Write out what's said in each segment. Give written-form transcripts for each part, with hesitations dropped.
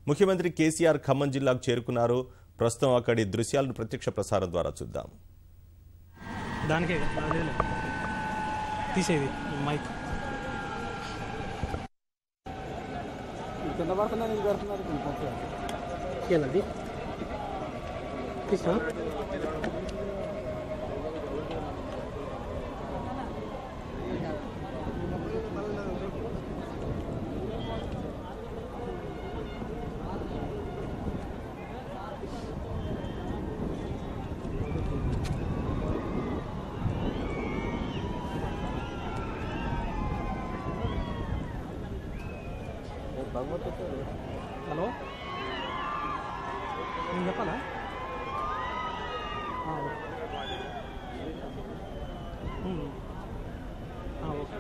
ముఖ్యమంత్రి కేసీఆర్ ఖమ్మం జిల్లాకు చేరుకున్నారు. ప్రస్తుతం అక్కడి దృశ్యాలను ప్రత్యక్ష ప్రసారం ద్వారా చూద్దాం. దానికే తీసేది మైక్ తీసా హలో నేను చెప్పాలా ఓకే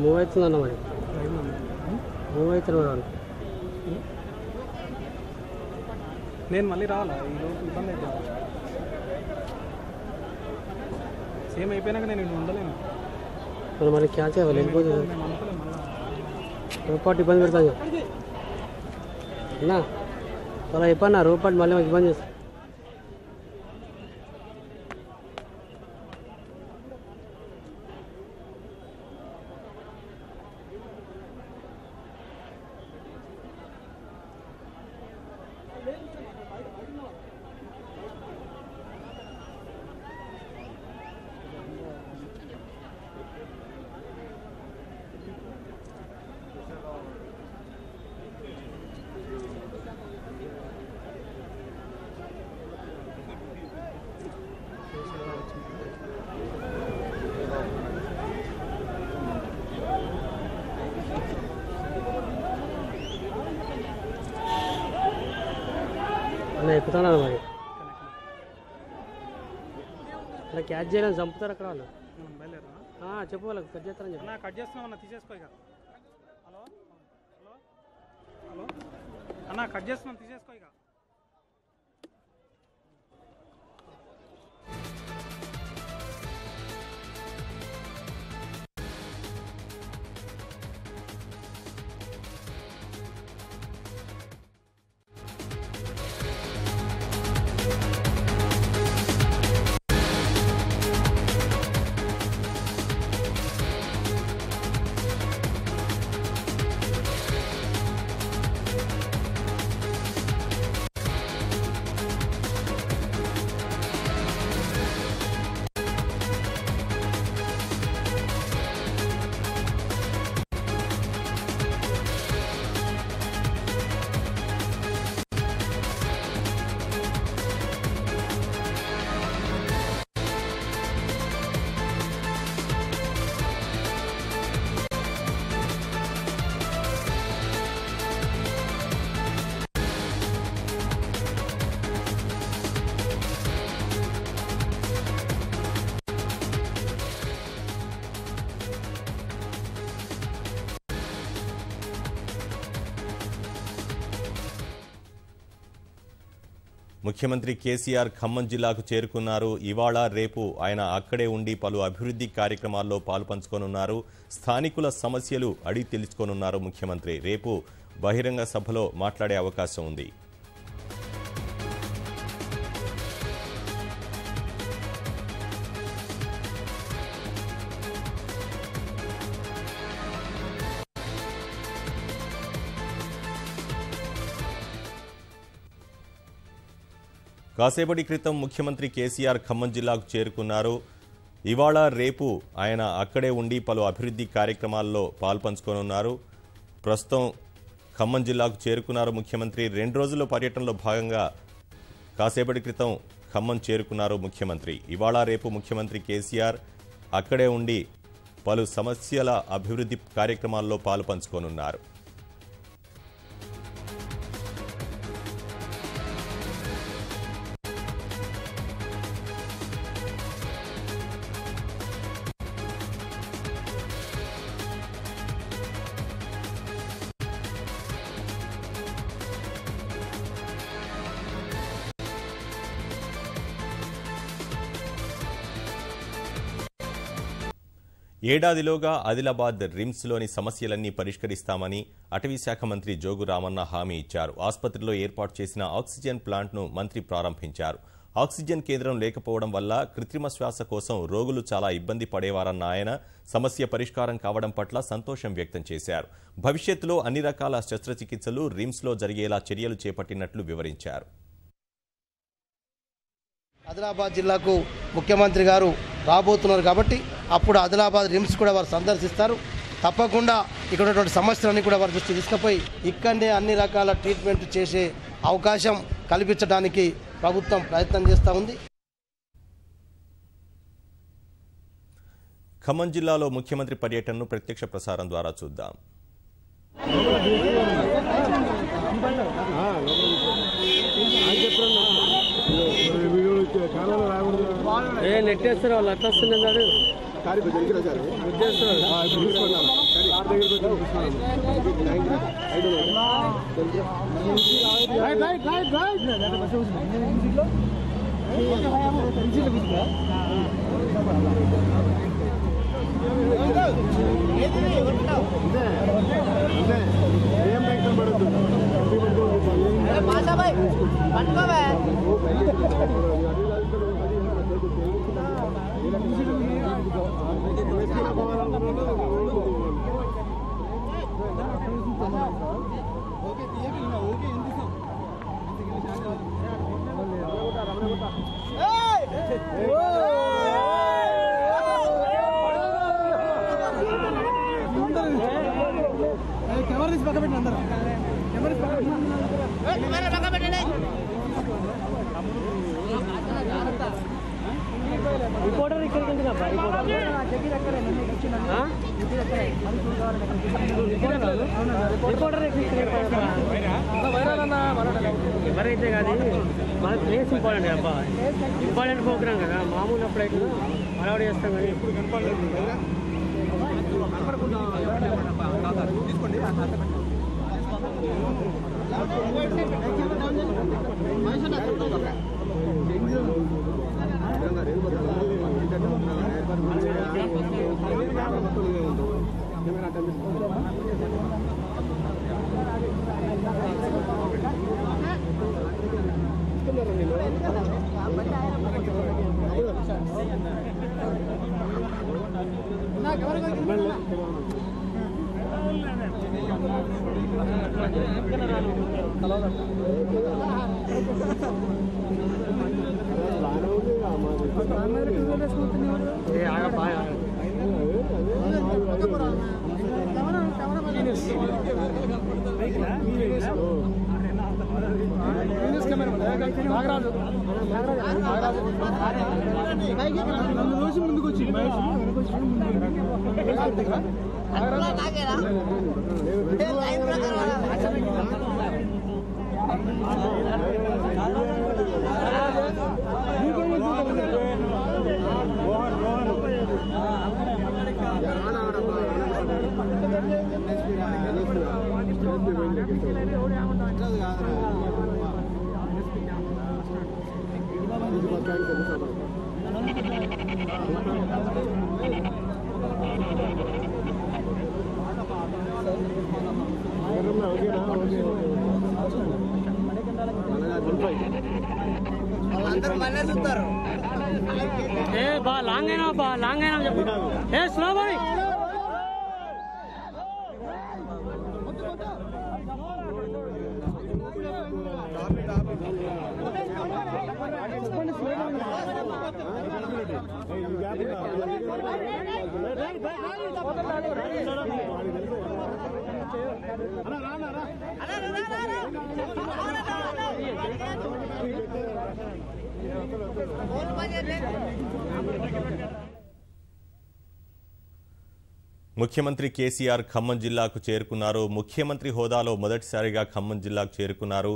మూవ్ అవుతుందన్న మరి మూవ్ అవుతున్నాడు. నేను మళ్ళీ రావాలా ఈ లోపు ఇబ్బంది అవుతా. సేమ్ అయిపోయినాక నేను ఉండలేను. మరి క్యాచ్ అవ్వాలి వెళ్ళిపోతుంది. రూపాటు ఇబ్బంది పెడతాను అన్నా. అలా అయిపోయినా రూపాటు మళ్ళీ మాకు ఇబ్బంది చేస్తాను. ఎక్కుతున్నారు మరి అలా క్యాచ్ చేయాలని చంపుతారు అక్కడ వాళ్ళు. చెప్పు వాళ్ళకి కట్ చేస్తారని చెప్పి కట్ చేస్తున్నామన్నా తీసేసుకో. ఇక హలో హలో హలో అన్నా కట్ చేస్తున్నాం తీసేసుకో. ఇక ముఖ్యమంత్రి కేసీఆర్ ఖమ్మం జిల్లాకు చేరుకున్నారు. ఇవాళ రేపు ఆయన అక్కడే ఉండి పలు అభివృద్ధి కార్యక్రమాల్లో పాలుపంచుకోనున్నారు. స్థానికుల సమస్యలు అడిగి తెలుసుకోనున్నారు. ముఖ్యమంత్రి రేపు బహిరంగ సభలో మాట్లాడే అవకాశం ఉంది. కాసేపటి క్రితం ముఖ్యమంత్రి కేసీఆర్ ఖమ్మం జిల్లాకు చేరుకున్నారు. ఇవాళ రేపు ఆయన అక్కడే ఉండి పలు అభివృద్ధి కార్యక్రమాల్లో పాల్పంచుకోనున్నారు. ప్రస్తుతం ఖమ్మం జిల్లాకు చేరుకున్నారు ముఖ్యమంత్రి. 2 రోజుల పర్యటనలో భాగంగా కాసేపటి క్రితం ఖమ్మం చేరుకున్నారు ముఖ్యమంత్రి. ఇవాళ రేపు ముఖ్యమంత్రి కేసీఆర్ అక్కడే ఉండి పలు సమస్యల అభివృద్ధి కార్యక్రమాల్లో పాల్పంచుకోనున్నారు. ఏడాదిలోగా ఆదిలాబాద్ రిమ్స్లోని సమస్యలన్నీ పరిష్కరిస్తామని అటవీశాఖ మంత్రి జోగు రామన్న హామీ ఇచ్చారు. ఆసుపత్రిలో ఏర్పాటు చేసిన ఆక్సిజన్ ప్లాంట్ను మంత్రి ప్రారంభించారు. ఆక్సిజన్ కేంద్రం లేకపోవడం వల్ల కృత్రిమ శ్వాస కోసం రోగులు చాలా ఇబ్బంది పడేవారన్న ఆయన సమస్య పరిష్కారం కావడం పట్ల సంతోషం వ్యక్తం చేశారు. భవిష్యత్తులో అన్ని రకాల శస్త్రచికిత్సలు రిమ్స్లో జరిగేలా చర్యలు చేపట్టినట్లు వివరించారు. ఆదిలాబాద్ జిల్లాకు ముఖ్యమంత్రి గారు రాబోతున్నారు కాబట్టి అప్పుడు ఆదిలాబాద్ రిమ్స్ కూడా వారు సందర్శిస్తారు. తప్పకుండా ఇక్కడ ఉన్నటువంటి సమస్యలన్నీ కూడా వారి దృష్టి తీసుకుపోయి ఇక్కడనే అన్ని రకాల ట్రీట్మెంట్ చేసే అవకాశం కల్పించడానికి ప్రభుత్వం ప్రయత్నం చేస్తూ ఉంది. ఖమ్మం జిల్లాలో ముఖ్యమంత్రి పర్యటనను ప్రత్యక్ష ప్రసారం ద్వారా చూద్దాం. నెట్టేస్తారు వాళ్ళు అట్లా వస్తున్నారు. రిపోర్టర్ ఇక్కడికి ఎవరైతే కాదు మన ప్లేస్ ఇంపార్టెంట్ అబ్బా, ఇంపార్టెంట్ ప్రోగ్రామ్ కదా. మామూలు అప్పుడైతే అలవాటు చేస్తాం కానీ ఇప్పుడు ముందుకు వచ్చి లాంగ్ అయినా చెప్పు. స్లో బాయ్ ముఖ్యమంత్రి కేసీఆర్ ఖమ్మం జిల్లాకు చేరుకున్నారు. ముఖ్యమంత్రి హోదాలో మొదటిసారిగా ఖమ్మం జిల్లాకు చేరుకున్నారు.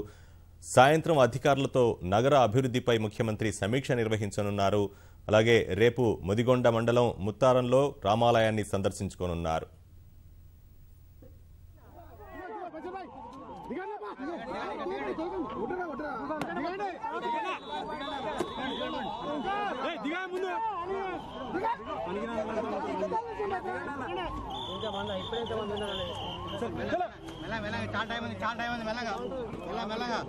సాయంత్రం అధికారులతో నగర అభివృద్ధిపై ముఖ్యమంత్రి సమీక్ష నిర్వహించనున్నారు. అలాగే రేపు ముదిగొండ మండలం ముత్తారంలో రామాలయాన్ని సందర్శించుకోనున్నారు. దిగా ముందు ఇంతమంది ఇప్పుడు ఎంతమంది ఉన్నారు చాలా టైం ఉంది మెల్లగా మెల్లగా